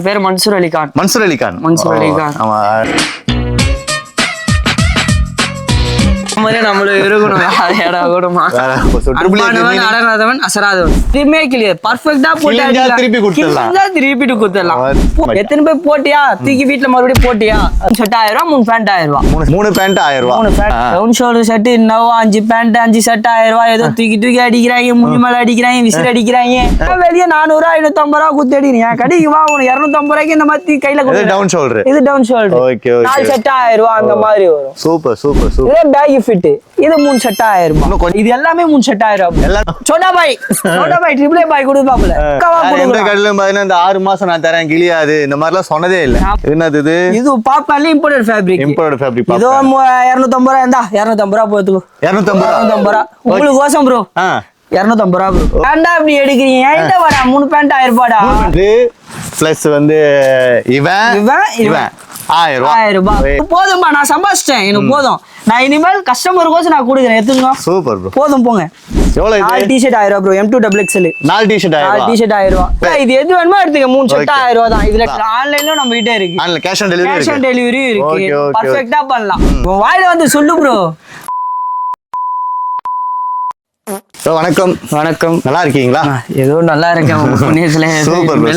பேர் மன்சூர் அலிகான். மன்சூர் அலிகான். மன்சூர் அலிகான். ஆமா. நம்மளும் இருக்கணும். அடங்காதவன் அசராதவன் பர்ஃபெக்டா திருப்பி கொடுத்துடலாம். எத்தனை பேர் போட்டியா தூக்கி வீட்டுல மறுபடியும் போட்டியா? ஷர்ட் 1000 ரூபாய், 3 பேண்ட் 1000 ரூபாய். 3 பேண்ட் 1000 ரூபாய். 3 பேண்ட் டவுன் ஷோல்டர் ஷர்ட் இன்னும் 5 பேண்ட் 5 ஷர்ட் 1000 ரூபாய். ஏதோ தூக்கி அடிக்கிறாங்க, முஞ்சி மேல அடிக்கிறாங்க, விசில் அடிக்கிறாங்க. வெளியே 400 550 ரூபாய் குத்தி அடிக்கிறீங்க. கடைக்கு வா, 250 ரூபாய்க்கு இந்த மாதிரி கையில டவுன் ஷோல்டர். இது டவுன் ஷோல்டர். 4 ஷர்ட் 1000 ரூபாய் அந்த மாதிரி வரும். Super super super. இதே பேக் ஃபிட். இது 3 ஷர்ட் 1000 ரூபாய். இது எல்லாமே 3 ஷர்ட் 1000 ரூபாய். சோட்டா பாய் ட்ரிபிள் ஏ பாய் கொடுப்பாப்ல. எந்த கடையிலும் பாத்தீங்கன்னா இந்த 6 மாசம் நான் தரேன் கிளியாது இந்த மாதிரி எல்லாம் சொன்னதே இல்ல. என்னது இது? இது பாப்பால இம்போர்ட்டட் ஃபேப்ரிக். Imported fabric. இது 250 ரூபாய். இந்தா 250 ரூபாய் போட்டுக்கோ. 250 ரூபாய் உங்களுக்கு கோசம் ப்ரோ. 250 ரூபாய் ப்ரோ. ஏன்டா இப்படி எடுக்கிறீங்க? என்கிட்ட வாடா 3 பேண்ட் 1000 ரூபாய்டா. பிளஸ் வந்து இவன் 1000 ரூபாய் போதும்பா. நான் சம்பாதிச்சிட்டேன், எனக்கு போதும். நான் இனிமேல் கஸ்டமருக்கோசம் நான் கொடுக்குறேன். எடுத்துங்க. Super bro. போதும் போங்க. எவ்வளவு இது? 4 டி-ஷர்ட் 1000 ரூபாய் ப்ரோ. M2XXL 4 டி-ஷர்ட் 1000 ரூபாய். 4 டி-ஷர்ட் 1000 ரூபாய். இது எது வேணுமோ எடுத்துக்க. 3 ஷர்ட் 1000 ரூபாய் தான். இதுல ஆன்லைன்ல நம்ம கிட்ட இருக்கு. ஆன்லைன் கேஷ் ஆன் டெலிவரி இருக்கு. கேஷ் ஆன் டெலிவரி இருக்கு. Okay okay. பெர்ஃபெக்ட்டா பண்ணலாம். வாயில வந்து சொல்லு ப்ரோ. வணக்கம். வணக்கம். நல்லா இருக்கீங்களா? ஏதோ நல்லா இருக்கேன்.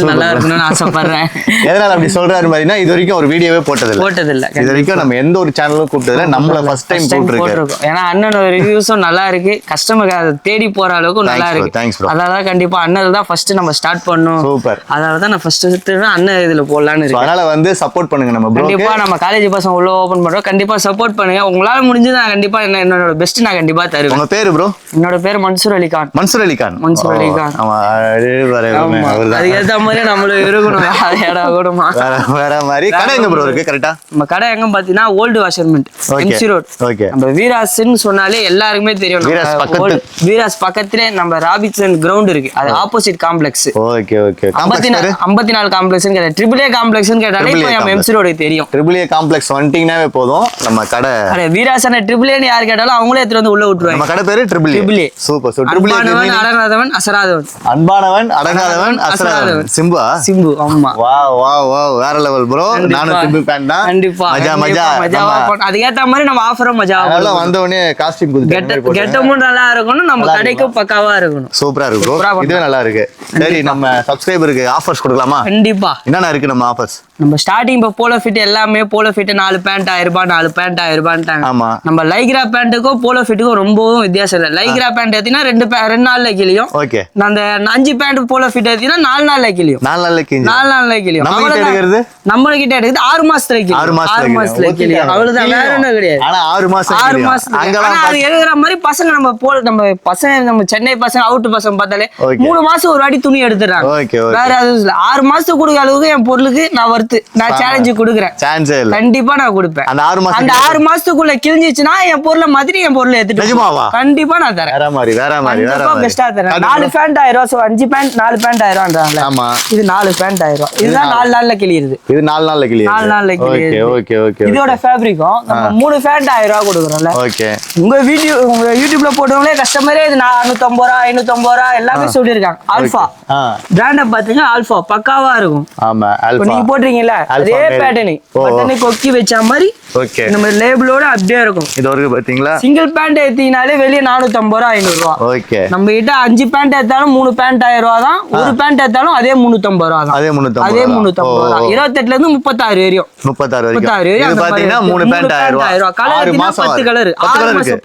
நல்லா இருக்கணும்னு ஆசைப்படுறேன். எதனால அப்படி சொல்றாரு மாதிரினா, இது வரைக்கும் ஒரு வீடியோவே போட்டதில்ல. இது வரைக்கும் நம்ம எந்த ஒரு சேனலும் கூப்பிட்டதில்ல. நம்மள ஃபர்ஸ்ட் டைம் போட்டுருக்கோம். ஏன்னா அண்ணனோட ரிவ்யூஸும் நல்லா இருக்கு. கஸ்டமர் அதை தேடி போற அளவுக்கு நல்லா இருக்கு. அதனால கண்டிப்பா அண்ணன் தான் ஃபர்ஸ்ட் நம்ம ஸ்டார்ட் பண்ணோம். சூப்பர். அதனால தான் நான் ஃபர்ஸ்ட் அண்ணன் இதுல போடலான்னு இருக்கேன். அதனால வந்து சப்போர்ட் பண்ணுங்க. நம்ம கண்டிப்பா நம்ம காலேஜ் பசங்க உள்ள ஓபன் பண்றோம். கண்டிப்பா சப்போர்ட் பண்ணுங்க. உங்களால முடிஞ்சது நான் கண்டிப்பா என்னோட பெஸ்ட் நான் கண்டிப்பா தருவேன். உங்க பேரு ப்ரோ? என்னோட பேர் மன்சூர் அலிகான். மன்சூர் அலிகான். மன்சூர் அலிகான். ஆமா. அதுக்கு ஏத்த மாதிரி நம்மளும் இருக்கணும். வேற மாதிரி. கடை எங்க ப்ரோ இருக்கு கரெக்டா? நம்ம கடை எங்க பாத்தீங்கன்னா ஓல்டு வாஷர்மெண்ட் எம்சி ரோட். ஓகே. நம்ம வீராஸ்ன்னு சொன்னாலே எல்லாருக்குமே தெரியும். வீராஸ் பக்கத்துல நம்ம ராபின்சன் கிரவுண்ட் இருக்கு. அது ஆப்போசிட் காம்ப்ளெக்ஸ். Okay okay. 54 காம்ப்ளெக்ஸ்னு கேட்டா ட்ரிபிள் ஏ காம்ப்ளெக்ஸ்னு கேட்டாலே இப்போ நம்ம எம்சி ரோடு தெரியும். ட்ரிபிள் ஏ காம்ப்ளெக்ஸ் வந்துட்டீங்கனாவே போதும். நம்ம கடை வீராஸ் ட்ரிபிள் ஏன்னு யார் கேட்டாலும் அவங்களே எடுத்து வந்து உள்ள விட்டுருவாங்க. நம்ம கடை பேரு triple A. Super. So triple A அடங்காதவன் அசராதவன். அன்பானவன் அடங்காதவன் அசராதவன். சிம்பு. ஆமா. வாவ் வேற லெவல் ப்ரோ. நானும் சிம்பு ஃபேன் தான். கண்டிப்பா மஜா. அதுக்கு ஏத்த மாதிரி நம்ம ஆஃபரும் மஜா. அதெல்லாம் வந்த உடனே காஸ்டியூம் கொடுத்து கெட்டமும் நல்லா இருக்கணும். நம்ம கடைக்கு பக்காவா இருக்கணும். சூப்பரா இருக்கு ப்ரோ. இதுவே நல்லா இருக்கு. சரி, நம்ம சப்ஸ்கிரைபருக்கு ஆஃபர்ஸ் கொடுக்கலாமா? கண்டிப்பா. என்னென்ன இருக்கு நம்ம ஆஃபர்ஸ்? நம்ம ஸ்டார்டிங் இப்போ போலோ ஃபிட் எல்லாமே போலோ ஃபிட் 4 பேண்ட் 1000 ரூபாய் 4 பேண்ட் 1000 ரூபாய்ட்டாங்க. ஆமா. நம்ம லைக்ரா பேண்ட்டுக்கும் போலோ ஃபிட்டுக்கும் ரொம்பவும் வித்தியாசம் இல்லை. லைக்ரா பேண்ட் ஏத்தினா 2 நாள்ல கிளியும். ஓகே. அந்த 5 பேண்ட் போலோ ஃபிட் ஏத்தினா 4 நாள்ல கிளியும். 4 நாள்ல கிளியும். 4 நாள்ல கிளியும். நம்ம கிட்ட எடுக்கிறது எடுக்குது 6 மாசத்துல கிளியும். 6 மாசத்துல கிளியும். அவ்வளவுதான், வேற ஒண்ணும் கிடையாது. ஆனா 6 மாசம் ஆனா அது எழுதுற மாதிரி பசங்க நம்ம பசங்க நம்ம சென்னை பசங்க அவுட் பசங்க பார்த்தாலே 3 மாசம் ஒரு வாட்டி துணி எடுத்துறாங்க. வேற எதுவும் இல்ல. 6 மாசத்துக்கு கொடுக்க அளவுக்கு என் பொருளுக்கு நான் சேலஞ்ச் கொடுக்குறேன். கண்டிப்பா நான் கொடுப்பேன். அந்த 6 மாசத்துக்குள்ள கிழிஞ்சிச்சுன்னா என் பொருளை மாதிரி என் பொருளை எடுத்துட்டு கண்டிப்பா நான் தரேன். பெஸ்டா தரேன். 4 பேண்ட் 1000 ரூபாய். 5 பேண்ட் 4 பேண்ட் 1000 ரூபாய். இது 4 பேண்ட் 1000 ரூபாய். இதுதான் 4 நாள்ல கிளியுது. இது 4 நாள்ல கிளியுது. 4 நாள்ல கிளியுது. Okay okay. இதோட ஃபேப்ரிக்கும் நம்ம 3 பேண்ட் 1000 ரூபாய் கொடுக்குறோம்ல. ஓகே. உங்க யூடியூப்ல போடுறவங்களே கஸ்டமரே இது 450 ரூபாய் 550 ரூபாய் எல்லாமே சொல்லிருக்காங்க. ஆல்பா பிராண்ட பாத்தீங்க. ஆல்பா பக்காவா இருக்கும். ஆமா. ஆல்பா நீங்க போடுறீங்கல அதே பேட்டர்ன் பட்டனை கொக்கி வச்ச மாதிரி ஓகே நம்ம லேபிளோட அப்படியே இருக்கும். இது வரைக்கும் பாத்தீங்களா? சிங்கிள் பேண்ட் ஏத்தினாலே வெளிய 450 ரூபாய் 500 ரூபாய். ஓகே. நம்ம கிட்ட 5 பேண்ட் ஏத்தாலும் 3 பேண்ட் 1000 ரூபாய் தான். ஒரு பேண்ட் ஏத்தாலும் அதே 350 ரூபாய் தான். அதே 350 ரூபாய். 28ல இருந்து 36 வரையும். 36 வரைக்கும். இது பாத்தீங்கன்னா 3 பேண்ட் 1000 ரூபாய். Colour 10 colour.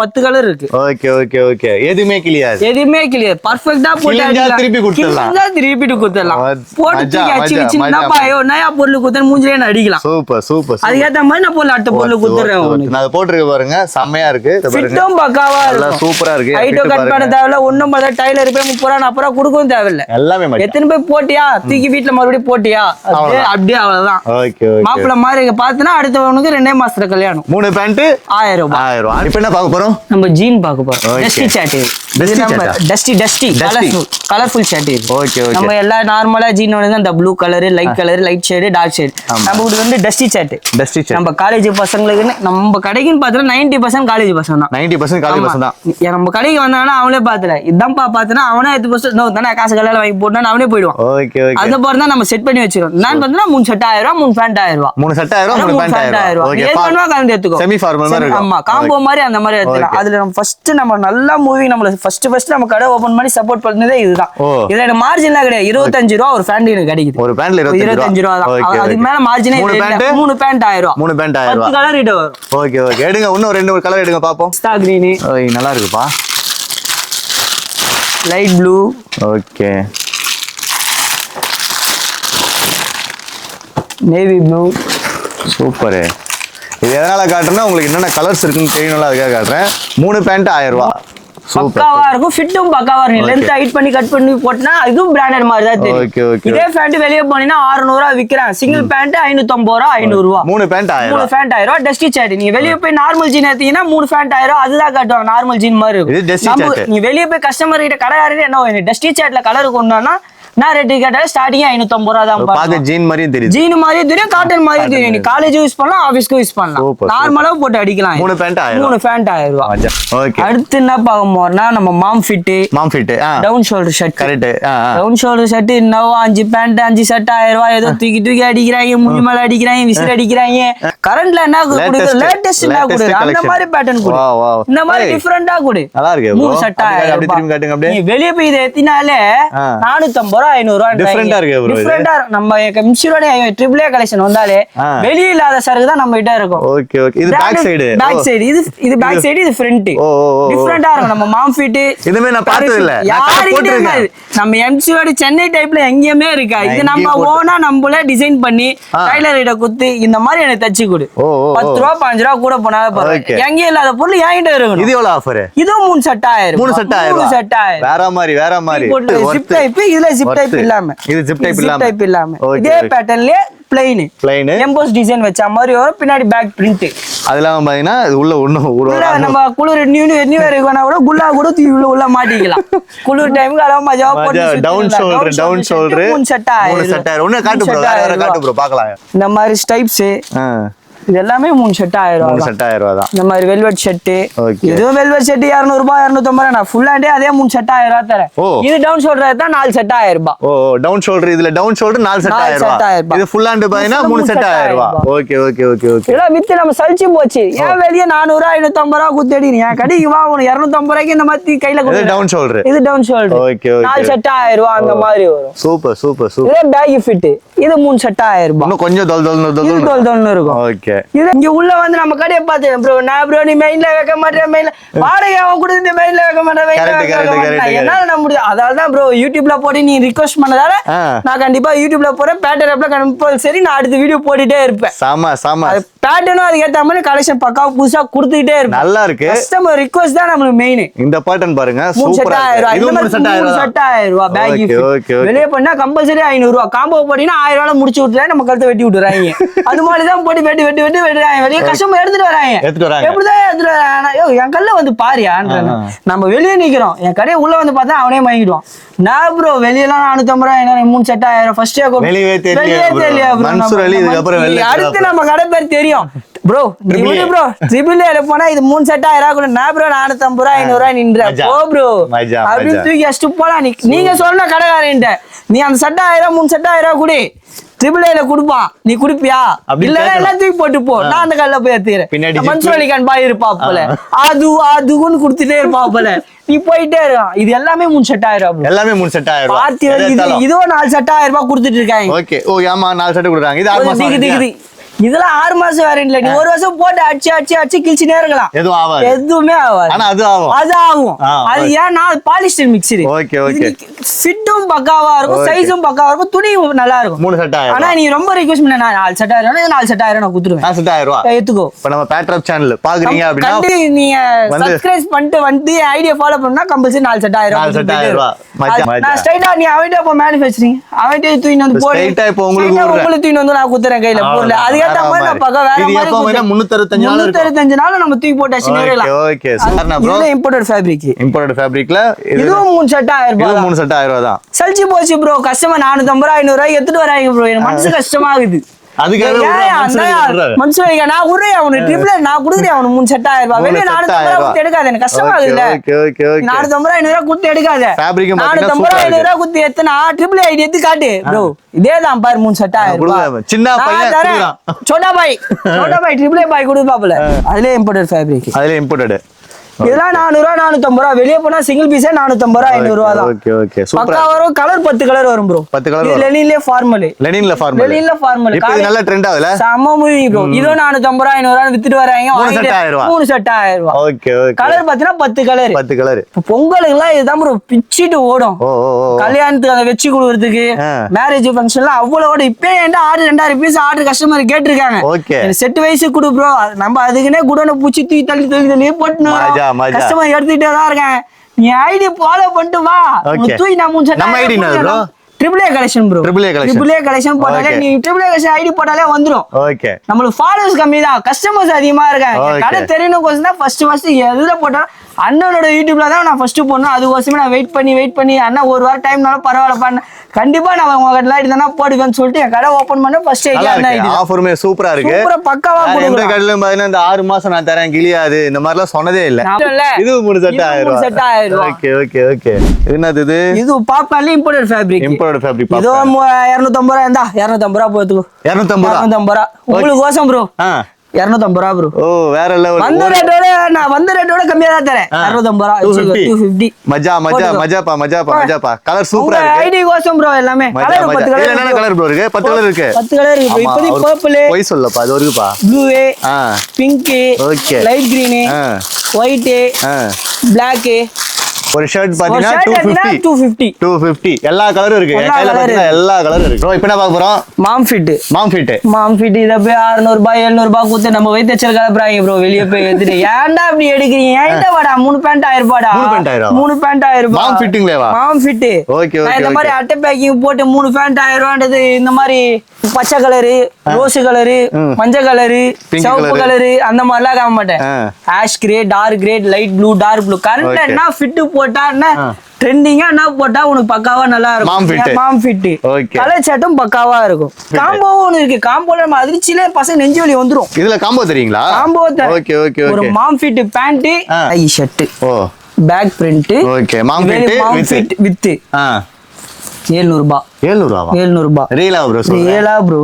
10 கலர் இருக்கு. Okay okay okay. எதுமே கிளியாது. பர்ஃபெக்ட்டா போட்டு திருப்பி கொடுத்துடலாம். போட்டு தூக்கி அச்சி வச்சு என்னப்பா நயா பொருள் குத்தன் மூஞ்சிலே அடிக்கலாம். Super super. அதுக்கேத்த மாதிரி நான் பொருள் அடுத்த பொருள் குத்துறேன். நான் போட்டுருக்கு பாருங்க. செம்மையா இருக்கு. ஃபிட்டும் பக்காவா இருக்கு. சூப்பரா இருக்கு. ஹைட்டோ கட் பண்ண தேவையில்ல. ஒண்ணும் பத டைலர் போய் 30 ரூபாய் 40 ரூபாய் கொடுக்கவும் தேவையில்ல. எல்லாமே எத்தனை பேர் போட்டியா தூக்கி வீட்டுல மறுபடியும் போட்டியா அப்படியே அவ்வளவுதான். மாப்பிள்ள மாதிரி பாத்தீங்கன்னா அடுத்தவனுக்கு 2 மாசத்துல கல்யாணம். 3 பேண்ட் 1000 ரூபாய். 1000 ரூபாய். இப்ப என்ன பார்க்க போறோம்? நம்ம ஜீன் பார்க்க போறோம். டஸ்டி கலர்ஃபுல் ஷர்ட் இது. Okay okay. நம்ம எல்லா நார்மலா ஜீன் வந்து அந்த blue colour, light colour, light shade, dark shade. நம்ம இது வந்து டஸ்டி ஷர்ட். நம்ம காலேஜ் பசங்களுக்கு நம்ம கடைக்குன்னு பார்த்தா 90% காலேஜ் பசங்க தான். 90% காலேஜ் பசங்க தான். நம்ம கடைக்கு வந்தாங்கன்னா அவனே பாத்துல இதான்ப்பா பாத்தனா அவனே எடுத்து தானே காசு கல்யாண வாங்கி போட்டான்னு அவனே போயிடுவான். Okay okay. அந்த போற தான் நம்ம செட் பண்ணி வச்சிரோம். நான் பார்த்தா 3 ஷர்ட் 1000 ரூபாய், 3 பேண்ட் 1000 ரூபாய். 3 ஷர்ட் 1000 3 பேண்ட் 1000 ரூபாய். ஓகே. ஃபார்மலா கலந்து எடுத்துக்கோ. செமி ஃபார்மல் மாதிரி இருக்கும். ஆமா, காம்போ மாதிரி அந்த மாதிரி எடுத்துக்கலாம். அதுல நம்ம ஃபர்ஸ்ட் நம்ம நல்லா மூவி நம்மள ஃபர்ஸ்ட் நம்ம கடை ஓபன் பண்ணி சப்போர்ட் பண்ணதே இதுதான். இதுல எனக்கு மார்ஜின்லாம் கிடையாது. 25 ரூபாய் ஒரு பேண்ட் எனக்கு கிடைக்குது. ஒரு பேண்ட்ல 25 ரூபாய் தான். அதுக்கு மேல மார்ஜினே இல்ல. 3 பேண்ட் 1000 ரூபாய். 3 பேண்ட் 1000 ரூபாய். 10 கலர் இட வரும். Okay okay. எடுங்க இன்னும் 2 கலர் எடுங்க பாப்போம். ஸ்டா கிரீன். ஓய் நல்லா இருக்குப்பா. Light blue. Okay. Navy blue. Super. இது எதனால காட்டுறேன்னா உங்களுக்கு என்னென்ன கலர்ஸ் இருக்குன்னு தெரியணும்ல, அதுக்காக காட்டுறேன். 3 பேண்ட் 1000 ரூபாய். பக்காவா இருக்கும். ஃபிட்டும் பக்காவா இருக்கும். லென்த் ஹைட் பண்ணி கட் பண்ணி போட்டா இதுவும் பிராண்டட் மாதிரி தான் தெரியும். Okay okay. இதே பேண்ட் வெளிய போனீனா 600 ரூபாய் விக்கிறாங்க. சிங்கிள் பேண்ட் 550 ரூபாய், 500 ரூபாய். 3 பேண்ட் 1000. 3 பேண்ட் 1000 ரூபாய். Dusty shirt. நீங்க வெளிய போய் நார்மல் ஜீன் எடுத்தீங்கன்னா 3 பேண்ட் 1000 ரூபாய் அதுதான் காட்டுவாங்க. நார்மல் ஜீன் மாதிரி இருக்கும். இது டஸ்டி ஷர்ட். நீ வெளிய போய் கஸ்டமர் கிட்ட கடைக்காரரே என்ன வேணும் டஸ்டி ஷர்ட்ல கலர் கொண்டானா நான் ரேட் கேட்டால ஸ்டார்டிங் 550 ரூபாய் தான். பாக்க ஜீன் மாதிரியே தெரியும். ஜீன் மாதிரியே தெரியும், காட்டன் மாதிரியே தெரியும். நீ காலேஜ் யூஸ் பண்ணலாம், ஆபீஸ்க்கு யூஸ் பண்ணலாம். நார்மலா போட்டு அடிக்கலாம். 3 பேண்ட் 1000. 3 பேண்ட் 1000 ரூபாய். ஓகே. அடுத்து என்ன பார்க்க போறோம்னா நம்ம mom fit. Down shoulder shirt. Correct. Down shoulder shirt இன்னவோ 5 பேண்ட் 5 ஷர்ட் 1000 ரூபாய். ஏதோ தூக்கி அடிக்கிறாங்க, முடி மேல அடிக்கிறாங்க, விசில் அடிக்கிறாங்க. கரண்ட்ல என்ன கொடுக்குது? லேட்டஸ்ட் என்ன கொடுக்குது? அந்த மாதிரி பேட்டர்ன் கொடு. இந்த மாதிரி டிஃபரெண்டா கொடு. நல்லா இருக்கு. 3 ஷர்ட் 1000 அப்படி திரும்பி காட்டுங்க அப்படியே. நீ வெளிய போய் இத ஏத்தினாலே 450 ரூபாய் 500 ரூபாய் டிஃபரெண்டா இருக்கு ப்ரோ. டிஃபரெண்டா நம்ம எம்சிரோட ட்ரிபிள் ஏ கலெக்ஷன் வந்தாலே வெளிய இல்லாத சரக்கு தான் நம்ம கிட்ட இருக்கும். Okay okay. இது பேக் சைடு. Back side. இது பேக் சைடு, இது ஃப்ரண்ட். டிஃபரெண்டா இருக்கும். நம்ம மாம் ஃபிட் இதுமே நான் பார்த்தது இல்ல. யாருக்கிட்ட இருக்காது. நம்ம எம்சிரோட சென்னை டைப்ல எங்கேயுமே இருக்கா. இது நம்ம ஓனா நம்மளே டிசைன் பண்ணி டைலர் கிட்ட குத்து இந்த மாதிரி எனக்கு தச்சு கொடு. 10 ரூபாய் 15 ரூபாய் கூட போனாலும் பரவாயில்லை. எங்கேயும் இல்லாத பொருள் என்கிட்ட இருக்கணும். இது எவ்வளவு ஆஃபர்? இதுவும் 3 ஷர்ட் 1000. 3 ஷர்ட் 1000. வேற மாதிரி. Zip type. இதுல ஜிப் டைப் இல்லாம. இது ஜிப் டைப் இல்லாம. இதே பேட்டர்ன்ல பிளைன் எம்போஸ் டிசைன் வச்ச மாதிரி வரும். பின்னாடி பேக் பிரிண்ட். அதெல்லாம் பாத்தீங்கன்னா உள்ள நம்ம குளிர் நியூ இயர் வேணா கூட குல்லா கூட தூக்கி உள்ள மாட்டிக்கலாம். குளிர் டைமுக்கு அழகா மஜாவா போட்டு டவுன் ஷோல்டர் 3 ஷர்ட் 1000. ஒண்ணு காட்டு ப்ரோ. வேற காட்டு ப்ரோ பார்க்கலாம். இந்த மாதிரி ஸ்டைப்ஸ் இது எல்லாமே 3 ஷர்ட் 1000 ரூபாய். 3 ஷர்ட் 1000 ரூபாய் தான். இந்த மாதிரி வெல்வெட் ஷர்ட். இதுவும் வெல்வெட் ஷர்ட் 200 ரூபாய் 250 ரூபாய். நான் ஃபுல் ஹேண்டே அதே 3 ஷர்ட் 1000 ரூபாய் தரேன். இது டவுன் ஷோல்டர் தான் 4 ஷர்ட் 1000 ரூபாய். Down shoulder. இதுல டவுன் ஷோல்டர் 4 ஷர்ட் 1000 ரூபாய். இது ஃபுல் ஹேண்ட் பாத்தீங்கன்னா 3 ஷர்ட் 1000 ரூபாய். ஓகே. இதெல்லாம் வித்து நம்ம சலிச்சு போச்சு. ஏன் வெளிய 400 550 ரூபாய் குத்தடி நீ கடைக்கு வா. உனக்கு 250 ரூபாய்க்கு இந்த மாதிரி கையில கொடு. இது டவுன் ஷோல்டர். இது டவுன் ஷோல்டர். ஓகே. 4 ஷர்ட் 1000 ரூபாய் அந்த மாதிரி வரும். சூப்பர். இதே பேக் ஃபிட். இது 3 ஷர்ட் 1000 ரூபாய். இன்னும் கொஞ்சம் தொல் இருக்கும். ஓகே. இது இங்க உள்ள வந்து நம்ம கடையை பார்த்து ப்ரோ நான் ப்ரோ நீ மெயின்ல வைக்க மாட்டேன். மெயின்ல வாடகை அவன் கொடுத்து மெயின்ல வைக்க மாட்டேன். என்னால நான் முடியும். அதான் ப்ரோ யூடியூப்ல போட்டு நீ ரிக்வெஸ்ட் பண்ணதால நான் கண்டிப்பா யூடியூப்ல போறேன். பேட்டர்ன் அப்பல கம்பல்சரி நான் அடுத்த வீடியோ போட்டுட்டே இருப்பேன். சாமா பேட்டர்னும் அதுக்கு ஏத்த மாதிரி கலெக்ஷன் பக்காவா புதுசா கொடுத்துக்கிட்டே இருப்பேன். நல்லா இருக்கு. கஸ்டமர் ரிக்வெஸ்ட் தான் நமக்கு மெயின். இந்த பேட்டர்ன் பாருங்க சூப்பரா இருக்கு. இது 3 ஷர்ட் 1000 ரூபாய். Back okay. வெளிய பண்ணா கம்பல்சரி 500 ரூபாய். காம்போ போடினா 1000 ரூபாய் முடிச்சு விட்டுறாங்க. நம்ம கழுத்தை வெட்டி விட்டுறாங்க. அது மாதிரி தான் போடி வெட்டி வெட்டுறாங்க. வெளிய கஸ்டமர் எடுத்துட்டு வராங்க. எப்படிதான் எடுத்துட்டு வராங்க. என் கல்ல வந்து பாரியான்ற நம்ம வெளியே நிக்கிறோம். என் கடையை உள்ள வந்து பார்த்தா அவனே வாங்கிடுவான். நான் ப்ரோ வெளியெல்லாம் 450 ரூபாய் 3 ஷர்ட் 1000 ஃபர்ஸ்டே வெளியே தெரியல. அடுத்து நம்ம கடை பேர் தெரியும் ப்ரோ. ப்ரோ ட்ரிபிள் ஏல போனா இது 3 ஷர்ட் 1000 ரூபாய் கூட. நான் ப்ரோ 450 ரூபாய் 500 ரூபாய் நின்ற போ ப்ரோ அப்படி தூக்கி அடிச்சு போலாம். நீங்க சொன்ன கடைக்காரன்ட்ட நீ அந்த ஷர்ட் 1000 3 ஷர்ட் 1000 ரூபாய் குடி. ட்ரிபிள் ஏல குடுப்பான். நீ குடுப்பியா? இல்ல எல்லாம் தூக்கி போட்டு போ. நான் அந்த கல்ல போய் ஏத்துறேன். மன்சூர் அலிகான் பாய் இருப்பா போல. அதுன்னு குடுத்துட்டே இருப்பா போல. நீ போயிட்டே இருக்கான். இது எல்லாமே 3 ஷர்ட் 1000 ரூபாய். எல்லாமே 3 ஷர்ட் 1000 ரூபாய். இதுவோ 4 ஷர்ட் 1000 ரூபாய் கொடுத்துட்டு இருக்காங்க. ஓகே. ஆமா 4 ஷர்ட் கொடுக்குறாங்க. இது 6 மாசம். இதெல்லாம் 6 மாசம் வேறன்ட்ல. நீ ஒரு வருஷம் போட்டு அடிச்சு கிழிச்சினே இருக்கலாம். எதுவுமே ஆகாது. ஆனா அது ஆகும். அது ஏன்னா பாலிஸ்டர் மிக்ஸ்டு. ஓகே. ஃபிட்டும் பக்காவா இருக்கும், சைஸும் பக்காவா இருக்கும், துணியும் நல்லா இருக்கும். 3 ஷர்ட் 1000. ஆனா நீ ரொம்ப ரிக்வெஸ்ட் பண்ண 4 ஷர்ட் 1000 4 ஷர்ட் 1000 நான் குடுத்துருவேன். 4 ஷர்ட் 1000 ரூபாய் ஏத்துக்கோ. இப்ப நம்ம பேட்ரப் சேனல் பாக்குறீங்க அப்படினா நீங்க சப்ஸ்கிரைப் பண்ணிட்டு வந்து ஐடியா ஃபாலோ பண்ணா கம்பல்சரி 4 ஷர்ட் 1000 4 ஷர்ட் 1000 ரூபாய். நான் ஸ்ட்ரைட்டா நீ அவன்டே போ மேனுஃபேக்சரிங் அவன்டே தூக்கிட்டு வந்து போடு. ஸ்ட்ரைட்டா இப்போ உங்களுக்கு தூக்கிட்டு வந்து நான் குத்துறேன் கையில பொருள். அதுக்கு ஏத்த மாதிரி நான் பக்கம் வேற இது மாதிரி எப்போ வேணா 365 நாள் இருக்கும் 365 நாள் நம்ம தூக்கி போட்டு வச்சுனே இருக்கலாம். ஓகே சூப்பர்னா ப்ரோ. இது இம்போர்ட்டட் ஃபேப்ரிக். இம்போர்ட்டட் ஃபேப்ரிக்ல இதுவும் 3 செட் 1000 ரூபாய். இது 3 செட் 1000 ரூபாய் தான். சல்சி போச்சு ப்ரோ. கஸ்டமர் 450 ரூபாய் 500 ரூபாய் எடுத்துட்டு வராங்க ப்ரோ. எனக்கு மனசு கஷ்டமாகுது. அதுக்காக மனசு வைக்க நான் உரே அவனு ட்ரிபிள் நான் குடுக்குறேன் அவனு 3 செட் 1000 ரூபாய். வெளிய 450 ரூபாய் கொடுத்து எடுக்காத. எனக்கு கஷ்டமாகுதுல. ஓகே ஓகே ஓகே 450 ரூபாய் 500 ரூபாய் கொடுத்து எடுக்காத. ஃபேப்ரிக் பாத்தீங்கன்னா 450 ரூபாய் 500 ரூபாய் கொடுத்து எத்தனா ட்ரிபிள் ஐடி எடுத்து காட்டு ப்ரோ. இதேதான் பாரு 3 செட் 1000 ரூபாய். சின்ன பையன் குடுக்குறான். छोटा भाई ட்ரிபிள் பாய் கொடுப்பாப்ல. அதுல இம்போர்ட்டட் ஃபேப்ரிக். அதுல இம்போர்ட்டட். இதெல்லாம் 400 ரூபாய் 450 ரூபாய். வெளிய போனா சிங்கிள் பீஸே 450 ரூபாய் 500 ரூபாய் தான். Okay okay super. பக்கா வரும். கலர் 10 கலர் வரும் ப்ரோ. 10 கலர் வரும். லெனின்ல ஃபார்மல். லெனின்ல ஃபார்மல். இப்போ இது நல்ல ட்ரெண்ட் ஆகுல. செம்ம மூவி ப்ரோ. இதோ 450 ரூபாய் 500 ரூபாய் வித்துட்டு வராங்க. 3 செட் 1000 ரூபாய். 3 செட் 1000 ரூபாய். Okay okay. கலர் பாத்தீனா 10 கலர். 10 கலர். பொங்கலுக்குலாம் இதுதான் ப்ரோ பிச்சிட்டு ஓடும். ஓ ஓ ஓ. கல்யாணத்துக்கு அத வெச்சு குடுக்குறதுக்கு மேரேஜ் ஃபங்க்ஷன்ல அவ்வளவு இப்போ என்கிட்ட ஆர்டர் 2000 பீஸ் ஆர்டர் கஸ்டமர் கேட்டிருக்காங்க. ஓகே. செட் வைஸ் குடு ப்ரோ. நம்ம அதுக்குனே குடோன பூச்சி தூக்கி தள்ளி போட்டுனோம். கஸ்டமர் எடுத்துட்டே தான் இருக்காங்க. நீ ஐடி ஃபாலோ பண்ணிட்டு வா. தூக்கி நான் 3 செட். நம்ம ஐடி என்ன bro? Triple A collection bro. Triple A collection போட்டாலே நீ ட்ரிபிள் ஏ கலெக்ஷன் ஐடி போட்டாலே வந்துரும். ஓகே. நமக்கு ஃபாலோவர்ஸ் கம்மி தான். கஸ்டமர்ஸ் அதிகமா இருக்காங்க. கடை தெரியணும் கோசம் தான் ஃபர்ஸ்ட் எதுல போட்டா அண்ணனோட யூடியூப்ல தான் நான் ஃபர்ஸ்ட் போடணும். அதுக்கோசமே நான் வெயிட் பண்ணி அண்ணா ஒரு வாரம் டைம்னாலும் பரவாயில்ல பண்ண கண்டிப்பா நான் உங்க கடை தானே போடுவேன்னு சொல்லிட்டு என் கடை ஓபன் பண்ண ஃபர்ஸ்ட் ஐடியா அண்ணா இது. ஆஃபருமே சூப்பரா இருக்கு. சூப்பரா பக்காவா கொடுங்க. இந்த கடையில பாத்தீங்கன்னா இந்த 6 மாசம் நான் தரேன் கிளியாது இந்த மாதிரிலாம் சொன்னதே இல்ல. இது 3 செட் 1000 ரூபாய். Okay okay okay. என்னது இது? இது பாப்கார்ன்ல இம்போர்ட்டட் ஃபேப்ரிக். Imported fabric. இது 250 ரூபாய் இருந்தா 250 ரூபாய் போட்டுக்கோ. 250 ரூபாய். உங்களுக்கு கோசம் ப்ரோ. 250 ரூபாய் ப்ரோ. ஓ வேற லெவல். வந்த ரேட்டோட கம்மியா தான் தரேன். 250 ரூபாய் 250. மஜாப்பா கலர் சூப்பரா இருக்கு. ஐடி கோசம் ப்ரோ எல்லாமே. Colour 10 colour. என்னென்ன கலர் ப்ரோ இருக்கு? 10 கலர் இருக்கு. 10 கலர் இருக்கு. இப்போதைக்கு பர்பிள். போய் சொல்லப்பா அது இருக்குப்பா. Blue, pink, okay. Light green, white, black. ஒரு ஷர்ட் பாத்தீங்கன்னா 250 எல்லா கலரும் இருக்கு. என் கையில பாத்தீங்கன்னா எல்லா கலரும் இருக்கு. ப்ரோ இப்போ என்ன பார்க்க போறோம்? மாம் ஃபிட் இத போய் 600 ரூபாய் 700 ரூபாய் கொடுத்து நம்ம வைத்து வச்சல் கலப்பறாங்க ப்ரோ. வெளிய போய் எடுத்துட்டு ஏன்டா அப்படி எடுக்கிறீங்க? ஏன்டா வாடா 3 பேண்ட் 1000 ரூபாய்டா. 3 பேண்ட் 1000 ரூபாய். மாம் ஃபிட்டிங்லேவா? மாம் ஃபிட். Okay okay. இந்த மாதிரி அட்டை பேக்கிங் போட்டு 3 பேண்ட் 1000 ரூபாய்ன்றது இந்த மாதிரி பச்சை கலரு, ரோஸ் கலரு, மஞ்சள் கலரு, சிவப்பு கலரு அந்த மாதிரிலாம் காம மாட்டேன். Ash grey, dark grey, light blue, dark blue கரெக்டா என்ன ஃபிட் போட்டா என்ன ட்ரெண்டிங்கா என்ன போட்டா உனக்கு பக்காவா நல்லா இருக்கும். மாம் ஃபிட். கலர் சட்டும் பக்காவா இருக்கும். காம்போவும் ஒன்னு இருக்கு. காம்போல நம்ம அதிர்ச்சியிலே பசங்க நெஞ்சு வலி வந்துரும். இதுல காம்போ தெரியுங்களா? Combo okay okay. ஒரு மாம் ஃபிட் பேண்ட், ஐ shirt, back print. Okay. Mom fit with 700 ரூபாய். 700 ரூபாய். ரியலா ப்ரோ?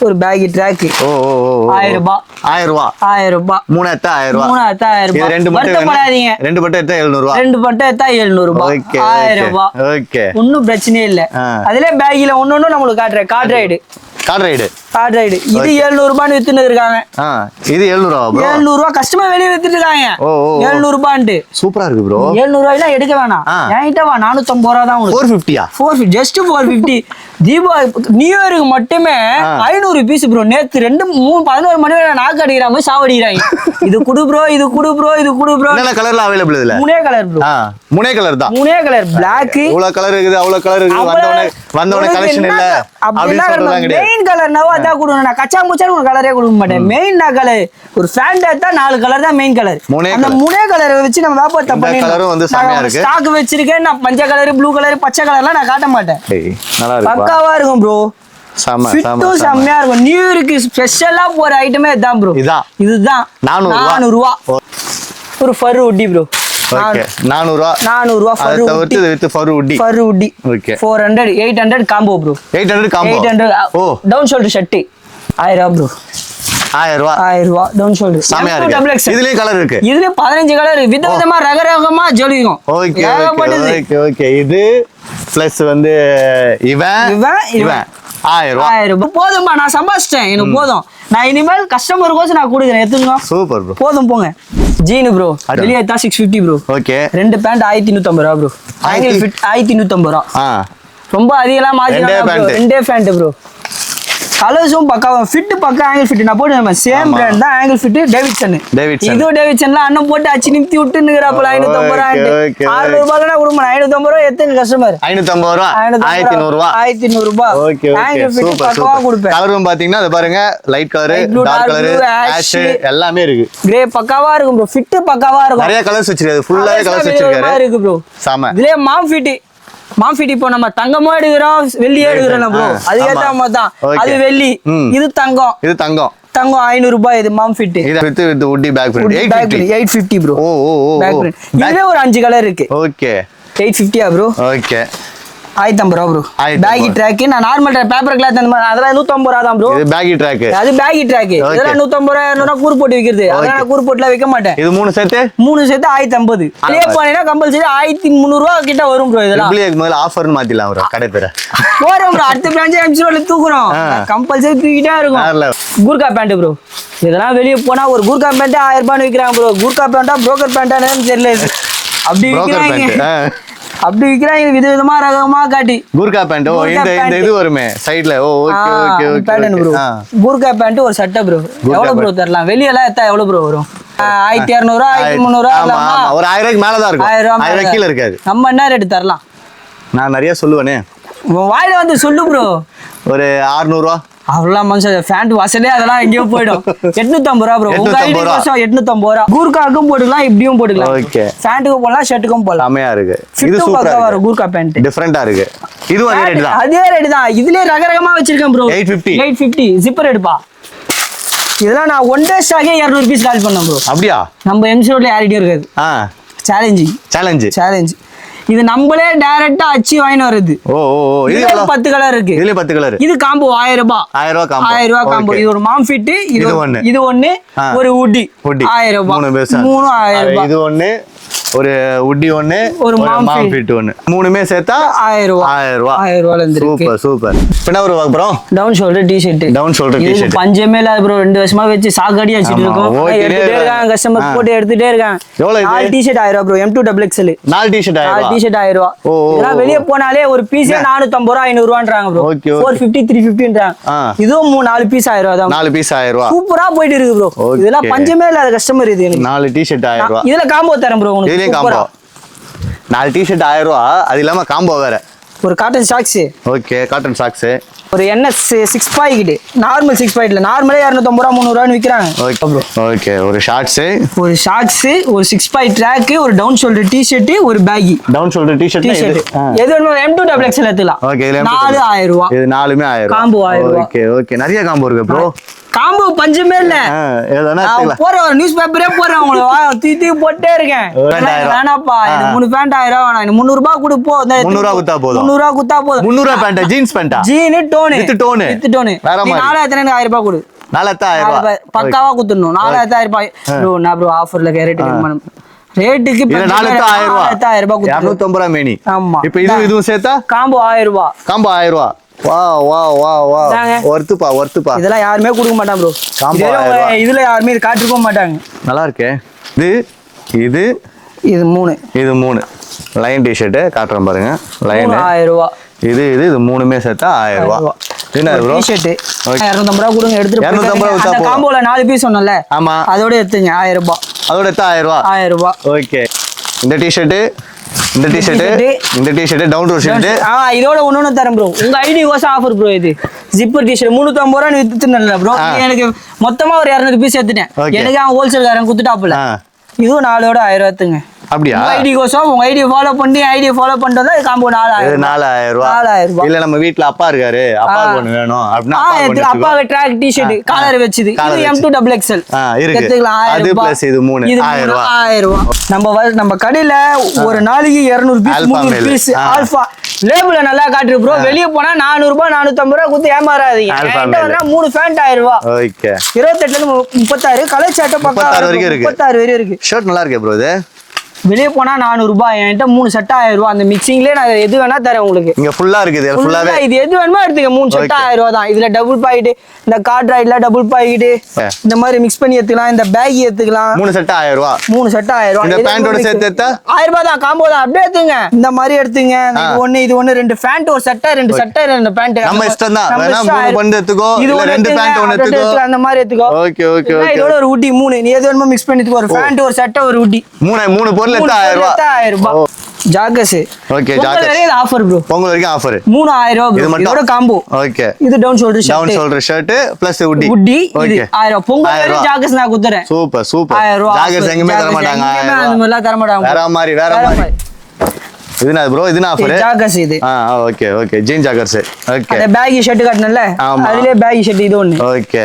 ஒரு பேக் ட்ராக். ஓ ஓ ஓ 1000 ரூபாய். 1000 ரூபாய். 3 எடுத்தா 1000 ரூபாய். ரெண்டு பட்டை எடுத்தா 700 ரூபாய். 2 பட்டை எடுத்தா 700 ரூபாய். 1000 ரூபாய். ஓகே. ஒண்ணும் பிரச்சனை இல்ல. அதுல பேக்ல ஒண்ணு நம்மளுக்கு காட்றேன். கார்ட் ரைடு இது 700 ரூபாய் வித்துட்டு இருக்காங்க. இது 700 ரூபாய் ப்ரோ. 700 ரூபாய் கஸ்டமர் வெளிய வித்துட்டு இருக்காங்க. 700 ரூபாய்ன்ட்டு சூப்பரா இருக்கு ப்ரோ. 700 ரூபாய்லாம் எடுக்க வேணாம். என்கிட்ட வா 450 ரூபாய் தான் உங்களுக்கு. 450யா? 450 ஜஸ்ட் 450. தீபாவளி நியூ இயருக்கு மட்டுமே 500 பீஸ் ப்ரோ. நேத்து 2 3 11 மணி வரை நாக்கு அடிக்கிற மாதிரி சாவடிக்கிறாங்க. இது குடு ப்ரோ. என்ன கலர்ல அவேலபிள் இதுல? 3 கலர் ப்ரோ. 3 கலர் தான். 3 கலர். Black. இவ்வளவு கலர் இருக்குது, அவ்வளவு கலர் இருக்குது. வந்தவனே கலெக்ஷன் இல்ல அப்படி சொல்றாங்க. மெயின் கலர் நவ அதா கொடுங்க. நான் கச்சா முச்சா ஒரு கலரே கொடுக்க மாட்டேன். மெயின் கலர் ஒரு ஃபேண்ட் எடுத்தா 4 கலர் தான் மெயின் கலர். அந்த 3 கலரை வச்சு நம்ம வியாபாரத்தை பண்ணி கலரும் வந்து செமையா இருக்கு. ஸ்டாக் வச்சிருக்கேன். நான் மஞ்சள் கலர், ப்ளூ கலர், பச்சை கலர்லாம் நான் காட்ட மாட்டேன். நல்லா இருக்கு. பக்காவா இருக்கும் ப்ரோ. ஃபிட்டும் செமையா இருக்கும். நியூ இயருக்கு ஸ்பெஷலா போற ஐட்டமே இதான் ப்ரோ. இதுதான் 400 ரூபாய். ஒரு ஃபர் உட்டி ப்ரோ. ஓகே 400 ரூபாய் fur hoodie with fur hoodie. Okay 400 800 combo bro. 800 combo. 800 ஓ டவுன் ஷோல்டர் ஷர்ட் 1000 ரூபாய் ப்ரோ. 1000 ரூபாய் டவுன் ஷோல்டர். செமையா இருக்கு. இதுலயே கலர் இருக்கு. இதுலயே 15 கலர் விதவிதமா ரகரகமா ஜொலிக்கும். Okay okay. இது பிளஸ் வந்து இவன் 1000 ரூபாய் போதும்பா. நான் சம்பாதிச்சிட்டேன். எனக்கு போதும். நான் இனிமேல் கஸ்டமருக்கோசம் நான் கொடுக்குறேன். எடுத்துங்க. Super bro. போதும் போங்க. ஜீனு ப்ரோ வெளியே எடுத்தா 650 ப்ரோ. ஓகே. 2 பேண்ட் 1150 ரூபாய் ப்ரோ. ஆங்கிள் ஃபிட் 1150 ரூபாய். ரொம்ப அதிகமா மார்ஜின். 2 pant bro. கலர்ஸும் பக்கா ஃபிட் பக்கா ஆங்கிள் ஃபிட் நான் போட்டு நம்ம சேம் பிராண்ட் தான் ஆங்கிள் ஃபிட் டேவிட்சன் இதுவும் டேவிட்சன்ல அண்ணன் போட்டு அச்சு நிமித்தி விட்டு நிக்கிறாப்புல 550 ரூபாய் 600 ரூபாய்னா கொடுங்க 550 ரூபாய் எத்தனை கஸ்டமர் 550 ரூபாய் 1100 ரூபாய் ஓகே ஆங்கிள் ஃபிட் பக்காவா கொடுப்பேன் கலரும் பாத்தீங்கன்னா அது பாருங்க light colour dark colour ash எல்லாமே இருக்கு கிரே பக்காவா இருக்கும் ப்ரோ ஃபிட் பக்காவா இருக்கும் நிறைய கலர்ஸ் வச்சிருக்காரு ஃபுல்லாவே கலர்ஸ் வச்சிருக்காரு இருக்கு ப்ரோ சாம இதுல மாம்ஃபிட் இப்போ நம்ம தங்கமா எடுக்கிறோம் வெள்ளியா எடுக்கிறோம் ப்ரோ அதுக்கு ஏத்த மாதிரி தான் அது வெள்ளி இது தங்கம் தங்கம் 500 ரூபாய் இது மாம்ஃபிட் இது with hoodie back print 850 bro ஓ பேக் பிரிண்ட் இதுல ஒரு 5 கலர் இருக்கு ஓகே 850 ப்ரோ ஓகே 1050 ரூபா ப்ரோ பேகி ட்ராக் நான் நார்மல் பேப்பர் கிளாத் அந்த மாதிரி அதெல்லாம் 150 ரூபா தான் ப்ரோ இது பேகி ட்ராக் இதெல்லாம் 150 ரூபா 200 ரூபா கூறு போட்டு விக்கிறது அதெல்லாம் கூறு போட்டுல விக்க மாட்டேன் இது மூணு சேர்த்து 1050 அதே போனீனா கம்பல்சரி 1300 ரூபா கிட்ட வரும் ப்ரோ இதெல்லாம் ட்ரிபிள் முதல்ல ஆஃபர்னு மாத்திடலாம் ப்ரோ கடை பேரை போறோம் ப்ரோ அடுத்த பிரான்ச் எம்சி ரோட்ல தூக்குறோம் கம்பல்சரி தூக்கிட்டே இருக்கும் கூர்கா பேண்ட் ப்ரோ இதெல்லாம் வெளிய போனா ஒரு கூர்கா பேண்ட் 1000 ரூபாய் விக்கிறாங்க ப்ரோ கூர்கா பேண்டா புரோக்கர் பேண்டான்னு தெரியல அப்படி விக்கிறாங்க அப்படி விக்கிறாங்க விதவிதமா ரகமா காட்டி கூர்கா பேண்ட் இந்த இது வருமே சைடுல okay pant bro Gurkha pant ஒரு சட்டை ப்ரோ எவ்வளவு ப்ரோ தரலாம் வெளிய எல்லாம் எத்தா எவ்வளவு ப்ரோ வரும் 1200 1300 ஒரு 1000 ரூபாய்க்கு மேல தான் இருக்கும் 1000 ரூபாய் கீழ இருக்காது நம்ம என்ன ரேட் தரலாம் நான் நிறைய சொல்லுவேனே வாயில வந்து சொல்லு ப்ரோ ஒரு 600 ரூபாய் அவ்வளவு மனுஷன் ஃபேண்ட் வாசலே அதெல்லாம் எங்கேயோ போயிடும் 850 ரூபா ப்ரோ உங்க ஐடி கோசம் 850 ரூபா கூர்காக்கும் போட்டுக்கலாம் இப்படியும் போட்டுக்கலாம் ஓகே ஃபேண்ட்டுக்கு போடலாம் ஷர்ட்டுக்கும் போடலாம் செமையா இருக்கு இது சூப்பரா வரும் கூர்கா பேண்ட் டிஃபரண்டா இருக்கு இதுவும் அதே ரேட் தான் அதே ரேட் தான் இதுலயே ரகரகமா வச்சிருக்கேன் ப்ரோ 850 ஜிப்பர் எடுப்பா இதெல்லாம் நான் ஒன் டே ஸ்டாக்கே 200 பீஸ் கால் பண்ணேன் ப்ரோ அப்படியா நம்ம எம்சி ரோட்ல யாரிட்டே இருக்காது சேலஞ்ச் இது நம்மளே டைரக்டா அச்சி வாங்கி வருது இதுல 10 கலர் இருக்கு இதுல 10 கலர் இது காம்போ 1000 ரூபாய் 1000 ரூபாய் காம்போ இது ஒரு மாம்ஃபிட் இது ஒண்ணு ஒரு உட்டி 1000 ரூபாய் மூணு 1000 ரூபாய் இது ஒண்ணு ஒரு உட்டி ஒண்ணு ஒரு மாம்ஃபிட் ஒண்ணு மூணுமே சேர்த்தா 1000 ரூபாய்ல இருந்து சூப்பர் என்ன ஒரு ப்ரோ டவுன் ஷோல்டர் டி-ஷர்ட் பஞ்சமே இல்ல ப்ரோ 2 வருஷமா வெச்சு சாகடி அடிச்சிட்டு இருக்கோம் எடுத்துட்டே இருக்காங்க கஸ்டமர் போட்டு எடுத்துட்டே இருக்காங்க எவ்வளவு டி-ஷர்ட் 1000 ரூபாய் M2 XXL 4 டி-ஷர்ட் 1000 ரூபாய் இதெல்லாம் வெளிய போனாலே ஒரு பீஸ் 450 ரூபாய் 500 ரூபாய்ன்றாங்க ப்ரோ 450 350ன்றாங்க இதுவும் 4 பீஸ் 1000 ரூபாய் தான் 4 பீஸ் 1000 ரூபாய் சூப்பரா போயிட்டு இருக்கு ப்ரோ இதெல்லாம் பஞ்சமே இல்ல கஸ்டமர் இது 4 டி-ஷர்ட் 1000 ரூபாய் இதல காம்போ தரேன் ப்ரோ உங்களுக்கு காம்போ 4 டி-ஷர்ட் 1000 ரூபாய் அது இல்லாம காம்போ வேற ஒரு cotton socks okay cotton socks ஒரு NS 6 பாக்கெட் நார்மல் 6 பாக்கெட்ல நார்மலே 250 ரூபாய் 300 ரூபாய்னு விக்கிறாங்க ஓகே ஒரு ஷார்ட்ஸ் ஒரு 6 பாக்கெட் ட்ராக் ஒரு டவுன் ஷோல்டர் டி-ஷர்ட் ஒரு பேகி டவுன் ஷோல்டர் டி-ஷர்ட் எது வேணுமோ M2 XXL எடுத்துலாம் ஓகே 4 1000 ரூபாய் இது நாலுமே 1000 காம்போ 1000 ரூபாய் ஓகே நிறைய காம்போ இருக்கு ப்ரோ காம்போ பஞ்சமே இல்ல ஏதோனா போற நியூஸ் பேப்பரே போறேன் உங்களுக்கு தூக்கி போட்டே இருக்கேன் வேணாப்பா எனக்கு 3 பேண்ட் 1000 ரூபாய் வேணாம் 300 ரூபாய் கொடு போ 300 ரூபாய் குத்தா போதும் 300 ரூபாய் குத்தா போதும் 300 ரூபாய் பேண்ட் ஜீன்ஸ் பேண்டா ஜீன் டோன் வித் டோன் வேற மாதிரி 4000 1000 ரூபாய் கொடு 4000 ரூபாய் பக்காவா குத்துறணும் 4000 ரூபாய் ப்ரோ நான் ப்ரோ ஆஃபர்ல ரேட் கம்மி ரேட்டுக்கு 4000 ரூபாய் 2000 ரூபாய் 250 ரூபாய் மேனி ஆமா இப்போ இதுவும் சேர்த்தா காம்போ 1000 ரூபாய் 1000 ரூபாய் வர்த்துப்பா இதெல்லாம் யாருமே கொடுக்க மாட்டாங்க ப்ரோ இதுல யாருமே இது காட்டிருக்க மாட்டாங்க நல்லா இருக்கே இது மூணு லைன் டி-ஷர்ட் காட்டுறேன் பாருங்க லைன் 1000 ரூபாய் இது மூணுமே சேர்த்தா 1000 ரூபாய் என்ன ப்ரோ டி-ஷர்ட் 250 ரூபாய் கொடுங்க எடுத்துட்டு 250 ரூபாய் அந்த காம்போல 4 பீஸ் சொன்னல ஆமா அதோட எடுத்துங்க 1000 ரூபாய் அதோட எடுத்தா 1000 ரூபாய் ஓகே இந்த டி-ஷர்ட் டவுன் ஷர்ட் இதோட ஒண்ணு தரேன் ப்ரோ உங்க ஐடி கோசம் ஆஃபர் ப்ரோ இது ஜிப்பர் டி-ஷர்ட் 350 ரூபாய் வித்துட்டேன்ல ப்ரோ எனக்கு மொத்தமா ஒரு 200 பீஸ் எடுத்துட்டேன் எனக்கு அவன் ஹோல்சேல் காரன் குத்துட்டாப்ல இதுவும் 4 ஓட 1000 ரூபாய்ங்க அப்படியா ஐடி கோசம் உங்க ஐடி ஃபாலோ பண்ணி ஐடி ஃபாலோ பண்ணிட்டு வந்தா காம்போ 4000 ரூபாய் இல்ல நம்ம வீட்ல அப்பா இருக்காரு அப்பா ஒண்ணு வேணும் அப்படினா அப்பாக்கு ட்ராக் டி-ஷர்ட் காலர் வெச்சது இது M2 XXL இருக்கு எடுத்துக்கலாம் அது பிளஸ் இது 1000 ரூபாய் நம்ம கடையில ஒரு நாளைக்கு 200 பீஸ் 300 பீஸ் ஆல்பா லேபிள நல்லா காட்டுது ப்ரோ வெளிய போனா 400 ரூபாய் 450 ரூபாய் குத்து ஏமாறாதீங்க என்கிட்ட வந்தா 3 பேண்ட் 1000 ரூபாய் ஓகே 28 ல இருந்து 36 கலர் சட்டை பக்கா 36 வரைக்கும் இருக்கு ஷர்ட் நல்லா இருக்கு ப்ரோ இது வெளியே போனா 400 ரூபாய், என்கிட்ட 3 செட் 1000 ரூபாய். அந்த மிக்சிங்லயே நான் எது வேணா தரேன் உங்களுக்கு. இங்க ஃபுல்லா இருக்குது, ஃபுல்லாவே இது எது வேணுமோ எடுத்துக்க. 3 செட் 1000 ரூபாய் தான். இதுல டபுள் பாக்கெட், இந்த கார்ட் ரைட்ல டபுள் பாக்கெட், இந்த மாதிரி மிக்ஸ் பண்ணி எடுத்துக்கலாம். இந்த பேக் எடுத்துக்கலாம். 3 செட் 1000 ரூபாய். 3 செட் 1000 ரூபாய். இந்த பேண்டோட சேர்த்து எடுத்தா 1000 ரூபாய் தான். காம்போ தான். அப்படியே எடுத்துங்க. இந்த மாதிரி எடுத்துங்க. இது ஒண்ணு 2 பேண்ட் ஒரு செட், 2 செட் 2 பேண்ட். நம்ம இஷ்டம் தான். வேணா 3 பண்டு எடுத்துக்கோ, இல்ல 2 பேண்ட் ஒன்னு எடுத்துக்கோ. அந்த மாதிரி எடுத்துக்கோ. Okay okay okay. இதோட ஒரு ஊட்டி 3. நீ எது வேணுமோ மிக்ஸ் பண்ணி எடுத்துக்கோ. ஒரு பேண்ட் ஒரு செட் ஒரு ஊட்டி. 3 பொருள் எடுத்தா 1000 ரூபாய். 1000 ரூபாய். ஜாகஸ். Okay joggers. இது ஆஃபர் ப்ரோ. பொங்கல் வரைக்கும் ஆஃபர். 3000 ரூபாய். இதோட காம்போ. ஓகே. இது down shoulder shirt. Down shoulder shirt plus hoodie. Hoodie இது 1000. பொங்கல் வரைக்கும் ஜாகஸ் நான் குத்துறேன். Super super. ஜாகஸ் எங்கமே தர மாட்டாங்க. அந்த மாதிரி தர மாட்டாங்க. வேற மாதிரி. இதுனா ப்ரோ, இதுனா ஆஃபர். ஜாகஸ் இது. Okay okay. Jean joggers. Okay. அந்த பேகி ஷர்ட் காட்டனல்ல, அதுலயே பேகி ஷர்ட் இது ஒண்ணு. ஓகே.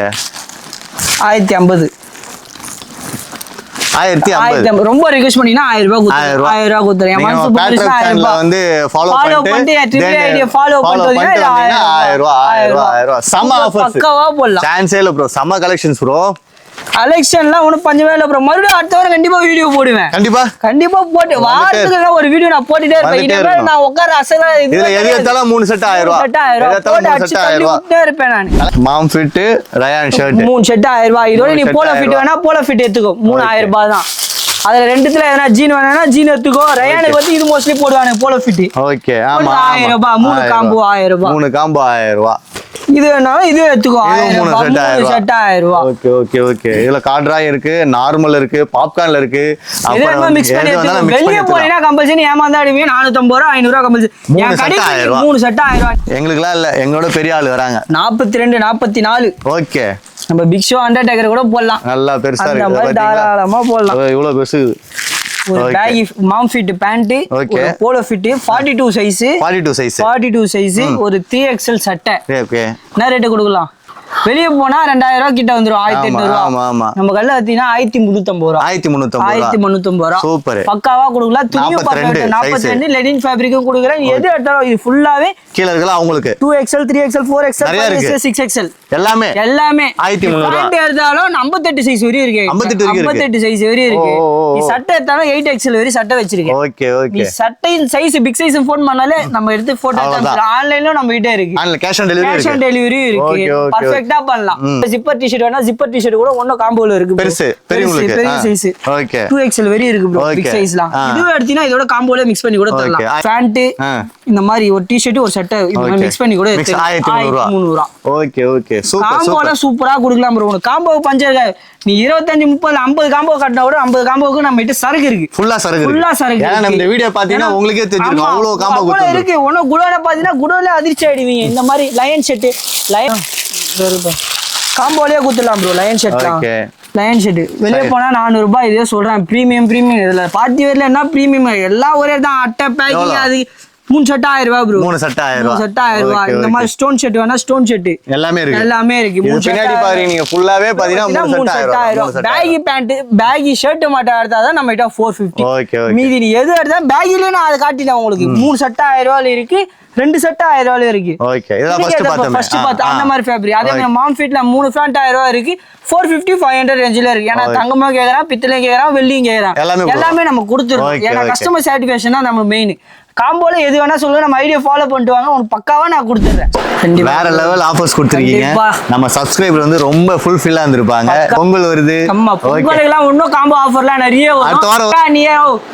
1050. 1050. ரொம்ப ரிக்வெஸ்ட் பண்ணீனா 1000 ரூபாய் குத்துறேன். 1000 ரூபாய் குத்துறேன். என் மனசு புரிஞ்சா 1000 ரூபாய் வந்து ஃபாலோ பண்ணிட்டு ட்ரிபிள் ஐடி ஃபாலோ பண்ணிட்டீங்கன்னா 1000 ரூபாய். சம ஆஃபர்ஸ். பக்காவா போடலாம். சான்ஸே இல்ல ப்ரோ. சம கலெக்ஷன்ஸ் ப்ரோ. கலெக்ஷன்லாம் ஒன்றும் பஞ்சமே இல்லை ப்ரோ. மறுபடியும் அடுத்த வாரம் கண்டிப்பா வீடியோ போடுவேன். கண்டிப்பா போட்டு வாரத்துக்கு ஒரு வீடியோ நான் போட்டுட்டே இருப்பேன். இதே நான் உட்கார அசல இதுல எது எடுத்தாலும் 3 செட் 1000 ரூபாய். இருப்பேன் நான். மாம் ஃபிட் ரயான் ஷர்ட் 3 செட் 1000 ரூபாய். இதோட நீ போலோ ஃபிட் வேணா போலோ ஃபிட் எடுத்துக்கோ. 3000 ரூபாய் தான். அதுல ரெண்டுத்துல எதனா ஜீன் வேணா ஜீன் எடுத்துக்கோ. ரயானுக்கு வந்து இது மோஸ்ட்லி போடுவாங்க போலோ ஃபிட். ஓகே. ஆமா 1000 ரூபாய். 3 காம்போ 1000 ரூபாய். 3 காம்போ 1000 ரூபாய். இது வேணாலும் இது எடுத்துக்கோ. 1000 செட் 1000 ரூபாய். Okay okay okay. இதுல கார்ட்ராய் இருக்கு, நார்மல் இருக்கு, பாப்கார்ன்ல இருக்கு. அப்புறம் மிக்ஸ் பண்ணி வெளிய போறீனா கம்பல்சரி ஏமாந்தாடுவீங்க. 450 ரூபாய் 500 ரூபாய் கம்பல்சரி. என் கடைக்கு 3 செட் 1000 ரூபாய். எங்களுக்குலாம் இல்ல, எங்களோட பெரிய ஆளு வராங்க. 42 44. ஓகே. நம்ம பிக் ஷோ அண்டர்டேக்கர் கூட போடலாம். நல்லா பெருசா இருக்கு. அந்த மாதிரி தாராளமா போடலாம். இவ்வளவு பெருசு. ஒரு பேகி மாம் ஃபிட் பேண்ட், ஒரு போலோ ஃபிட் 42 சைஸ். 42 சைஸ் ஒரு 3XL சட்டை. ஓகே. என்ன ரேட் கொடுக்கலாம்? வெளிய போனா 2000 ரூபாய் கிட்ட வந்துரும். 1800 ரூபாய். நம்ம கல்ல வத்தீனா 1350 ரூபாய். 1350 ரூபாய். சூப்பர். பக்காவா கொடுக்கலாம். துணியும் 42 லெனின் ஃபேப்ரிக்கும் கொடுக்குறேன். எது எடுத்தாலும் இது ஃபுல்லாவே கீழ இருக்கல உங்களுக்கு 2XL 3XL 4XL 5XL 6XL எல்லாமே 1300 ரூபாய். பேண்ட் எடுத்தாலும் 58 சைஸ் வரையும் இருக்கு. 58 சைஸ் வரையும் இருக்கு. நீ சட்டை எடுத்தாலும் 8XL வரையும் சட்டை வச்சிருக்கேன். Okay okay. நீ சட்டையின் சைஸ் பிக் சைஸ் ஃபோன் பண்ணாலே நம்ம எடுத்து போட்டோ எடுத்து ஆன்லைன்ல நம்ம கிட்ட இருக்கு. ஆன்லைன் கேஷ் ஆன் டெலிவரி இருக்கு. பர்ஃபெக்ட்டா பண்ணலாம். ஜிப்பர் டி-ஷர்ட் வேணா ஜிப்பர் டி-ஷர்ட் கூட ஒண்ணு காம்போல இருக்கு. பெருசு பெரிய சைஸ். ஓகே. 2XL வரையும் இருக்கு ப்ரோ. பிக் சைஸ்லாம். இது எடுத்தீனா இதோட காம்போல மிக்ஸ் பண்ணி கூட தரலாம். பேண்ட் இந்த மாதிரி ஒரு டி-ஷர்ட் ஒரு சட்டை மிக்ஸ் பண்ணி கூட எடுத்துக்கலாம். 1300 ரூபாய். Okay okay. சூப்பர் காம்போல சூப்பரா கொடுக்கலாம் ப்ரோ. உனக்கு காம்போ பஞ்சர் நீ 25 30 50 காம்போ கட்டினா கூட 50 காம்போக்கு நம்ம கிட்ட சரக்கு இருக்கு. ஃபுல்லா சரக்கு. ஏன்னா நம்ம இந்த வீடியோ பாத்தீங்கன்னா உங்களுக்கே தெரிஞ்சிருக்கும் அவ்வளவு காம்போ இருக்கு. உனக்கு குடோல பாத்தீங்கன்னா குடோல அதிர்ச்சி ஆயிடுவீங்க. இந்த மாதிரி லயன் ஷர்ட் லயன் காம்போலயே குத்துலாம் ப்ரோ. லயன் ஷர்ட்லாம் லயன் ஷர்ட் வெளியே போனா 400 ரூபாய். இதே சொல்றேன் பிரீமியம் இதுல பார்ட்டி வேர்ல என்ன பிரீமியம் எல்லாம் ஒரே தான். அட்டை பேக்கிங் அது 3 செட் 1000 ரூபாய் ப்ரோ. 3 செட் 1000 ரூபாய். இந்த மாதிரி ஸ்டோன் ஷர்ட் வேணா ஸ்டோன் ஷர்ட் எல்லாமே இருக்கு. பின்னாடி பாருங்க நீங்க ஃபுல்லாவே பாத்தீங்கன்னா 3 செட் 1000 ரூபாய். பேகி பேண்ட் பேகி ஷர்ட் மட்டும் எடுத்தாதான் நம்ம கிட்ட 450. ஓகே. மீதி நீ எது எடுத்தா பேகில நான் அதை காட்டிட்டேன் உங்களுக்கு. 3 செட் 1000 ரூபாயில இருக்கு. 2 செட் 1000 ரூபாயில இருக்கு. ஓகே. இதெல்லாம் ஃபர்ஸ்ட் பார்த்தா அந்த மாதிரி ஃபேப்ரிக். அதே மாதிரி மாம் ஃபிட்ல 3 ஃபேண்ட் 1000 ரூபாய் இருக்கு. 450 500 ரேஞ்சில இருக்கு. ஏன்னா தங்கமா கேக்குறான், பித்தளையும் கேக்குறான், வெள்ளியும் கேக்குறான். எல்லாமே நம்ம கொடுத்துறோம். ஏன்னா கஸ்டமர் சாட்டிஸ்ஃபேக்ஷன் தான் நம்ம மெயின். காம்போல எது வேணா சொல்லுங்க. நம்ம ஐடியா ஃபாலோ பண்ணிட்டு வாங்க. உனக்கு பக்காவா நான் கொடுத்துறேன். வேற லெவல் ஆஃபர்ஸ் கொடுத்துருக்கீங்க. நம்ம சப்ஸ்கிரைபர் வந்து ரொம்ப ஃபுல்ஃபில்லா இருந்திருப்பாங்க. பொங்கல் வருது. ஆமா பொங்கலுக்குலாம் இன்னும் காம்போ ஆஃபர்லாம் நிறைய வரும். அடுத்த வாரம் நீ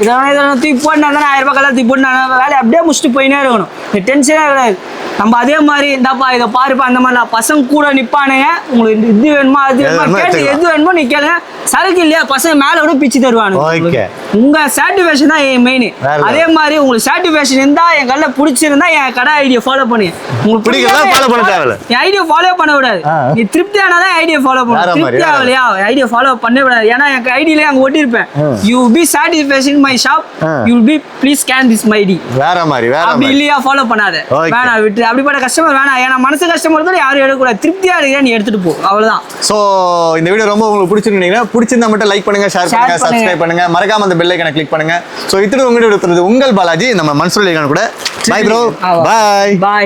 இதெல்லாம் தூக்கி போட்டு 1000 ரூபாய் கலர் தூக்கி போட்டு வேலையை அப்படியே முடிச்சுட்டு போயினே இருக்கணும். டென்ஷனே கிடையாது. நம்ம அதே மாதிரி இந்தாப்பா இதை பாருப்பா அந்த மாதிரி பசங்க கூட நிப்பானுங்க. உங்களுக்கு இது வேணுமா அது வேணுமா கேட்டு எது வேணுமோ நீ கேளுங்க. சரக்கு இல்லையா பசங்க மேல கூட பிச்சு தருவானுங்க. உங்க சாட்டிஸ்ஃபேக்ஷன் தான் மெயின். அதே மாதிரி உங்களுக்கு சாட்டிஸ்ஃபேக்ஷன் இருந்தா என் கல்ல பிடிச்சிருந்தா என் கடை ஐடியா ஃபாலோ பண்ணி. உங்களுக்கு பிடிக்கல ஃபாலோ பண்ண தேவையில்ல. என் ஐடியா ஃபாலோ பண்ண கூடாது. நீ திருப்தி ஆனாதான் ஐடியா ஃபாலோ பண்ணணும். திருப்தி ஆகலையா ஐடியா ஃபாலோ பண்ண கூடாது. ஏன்னா என் ஐடியில அங்க ஒட்டிருப்பேன். You be satisfaction my shop. You be please scan this my ID. வேற மாதிரி அப்படி இல்லையா ஃபாலோ பண்ணாத. வேணா விட்டு அப்படிப்பட்ட கஸ்டமர் வேணாம். ஏன்னா மனசு கஸ்டமர் தான் யாரும் எடுக்கக்கூடாது. திருப்தியா இருக்கிற நீ எடுத்துட்டு போ. அவ்வளவுதான். சோ இந்த வீடியோ ரொம்ப உங்களுக்கு பிடிச்சிருந்தீங்கன்னா பிடிச்சிருந்தா மட்டும் லைக் பண்ணுங்க, ஷேர் பண்ணுங்க, சப்ஸ்கிரைப் பண்ணுங்க, மறக்காம அந்த பெல் ஐகானை கிளிக் பண்ணுங்க. சோ இத்தனை உங்க வீடியோ எடுத்துறது உங்கள் பாலாஜி. நம்ம மன்சூர் அலிகான் கூட. Bye bro. பை.